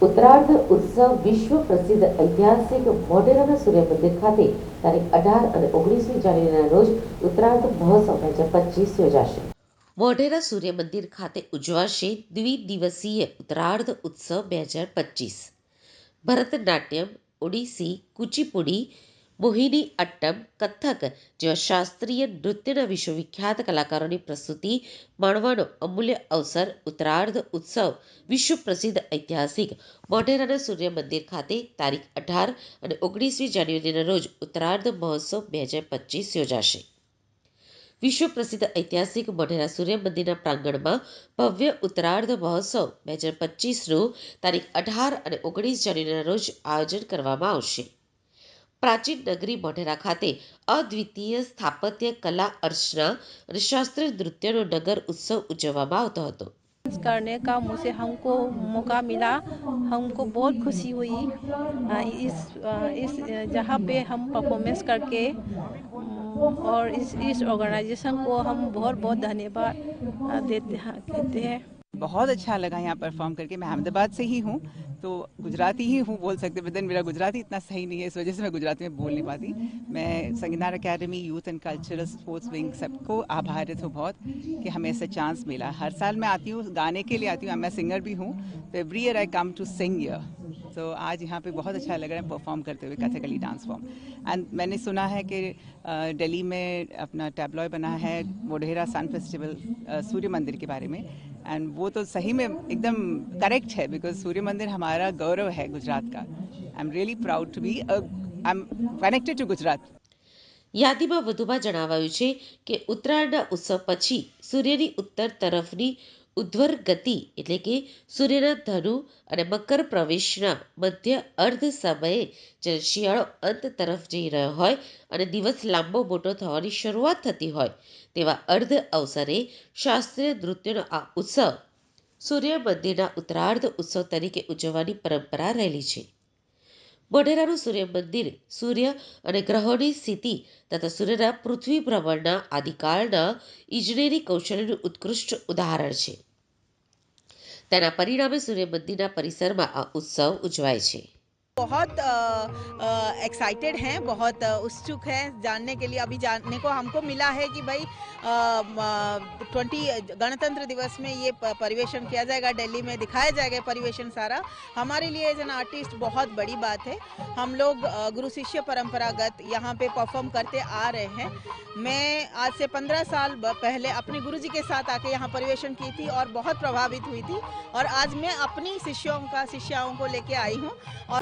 ઉત્તરાર્ધ ઉત્સવ વિશ્વ પ્રસિદ્ધ ઐતિહાસિક મોઢેરાના સૂર્ય મંદિર ખાતે તારીખ 18 અને 19મી જાન્યુઆરીના રોજ ઉત્તરાર્ધ મહોત્સવ 2025 યોજાશે. મોઢેરા સૂર્ય મંદિર ખાતે ઉજવાશે દ્વિદિવસીય ઉત્તરાર્ધ ઉત્સવ 2025. ભરતનાટ્યમ, ઓડિસી, કુચીપુડી, મોહિની અટ્ટમ, કથક જેવા શાસ્ત્રીય નૃત્યના વિશ્વવિખ્યાત કલાકારોની પ્રસ્તુતિ માણવાનો અમૂલ્ય અવસર. ઉત્તરાર્ધ ઉત્સવ વિશ્વ પ્રસિદ્ધ ઐતિહાસિક મોઢેરાના સૂર્ય મંદિર ખાતે તારીખ 18 અને 19મી જાન્યુઆરીના રોજ ઉત્તરાર્ધ મહોત્સવ 2025 યોજાશે. વિશ્વ પ્રસિદ્ધ ઐતિહાસિક મોઢેરા સૂર્ય મંદિરના પ્રાંગણમાં ભવ્ય ઉત્તરાર્ધ મહોત્સવ 2025નું તારીખ 18 અને 19 જાન્યુઆરીના રોજ આયોજન કરવામાં આવશે. પ્રાચીન નગરી મોઢેરા ખાતે અદ્વિતીય સ્થાપત્ય કલા, અર્ચના અને શાસ્ત્રીય नृत्य नगर उत्सव ઉજવવામાં આવતો હતો. करने का मुझे हमको मौका मिला, हमको बहुत खुशी हुई इस जहाँ पे हम परफॉर्मेंस करके और इस ऑर्गेनाइजेशन को हम बहुत बहुत धन्यवाद कहते हैं. बहुत अच्छा लगा यहाँ परफॉर्म करके. मैं अहमदाबाद से ही हूँ, तो गुजराती ही हूँ बोल सकते, बट मेरा गुजराती इतना सही नहीं है, इस वजह से मैं गुजराती में बोल नहीं पाती. मैं संगीत academy, youth and cultural sports wing सबको आभारित हूँ बहुत कि हमें ऐसा चांस मिला. हर साल मैं आती हूँ, गाने के लिए आती हूँ. मैं सिंगर भी हूँ, तो every year I come to sing here. तो आज यहाँ पे बहुत अच्छा लग रहा है परफॉर्म करते हुए कथकली डांस फॉर्म. एंड मैंने सुना है कि दिल्ली में अपना टैबलॉय बना है मोढेरा सन फेस्टिवल सूर्य मंदिर के बारे में. एंड वो तो सही में एकदम करेक्ट है, बिकॉज सूर्य मंदिर हमारा गौरव है गुजरात का. I am really proud to be I am connected to Gujarat. યાદીમાં વધુમાં જણાવાયું છે કે ઉત્તરાયણના ઉત્સવ પછી સૂર્યની ઉત્તર તરફની ઉધ્વર ગતિ એટલે કે સૂર્યના ધનુ અને મકર પ્રવેશના મધ્ય અર્ધ સમયે જ્યારે શિયાળો અંત તરફ જઈ રહ્યો હોય અને દિવસ લાંબો મોટો થવાની શરૂઆત થતી હોય તેવા અર્ધ અવસરે શાસ્ત્રીય નૃત્યનો આ ઉત્સવ સૂર્ય મંદિરના ઉત્તરાર્ધ ઉત્સવ તરીકે ઉજવવાની પરંપરા રહેલી છે. મોઢેરાનું સૂર્ય મંદિર સૂર્ય અને ગ્રહોની સ્થિતિ તથા સૂર્યના પૃથ્વી ભ્રમણના આદિકાળના ઇજનેરી કૌશલ્યનું ઉત્કૃષ્ટ ઉદાહરણ છે. તેના પરિણામે સૂર્ય મંદિરના પરિસરમાં આ ઉત્સવ ઉજવાય છે. बहुत एक्साइटेड हैं, बहुत उत्सुक हैं जानने के लिए. अभी जानने को हमको मिला है कि भाई 20 गणतंत्र दिवस में ये परिवेशन किया जाएगा, दिल्ली में दिखाया जाएगा परिवेशन सारा. हमारे लिए एज एन आर्टिस्ट बहुत बड़ी बात है. हम लोग गुरु शिष्य परंपरागत यहाँ पे परफॉर्म करते आ रहे हैं. मैं आज से 15 साल पहले अपने गुरुजी के साथ आके यहाँ परिवेशन की थी और बहुत प्रभावित हुई थी. और आज मैं अपनी शिष्यों को लेके आई हूँ और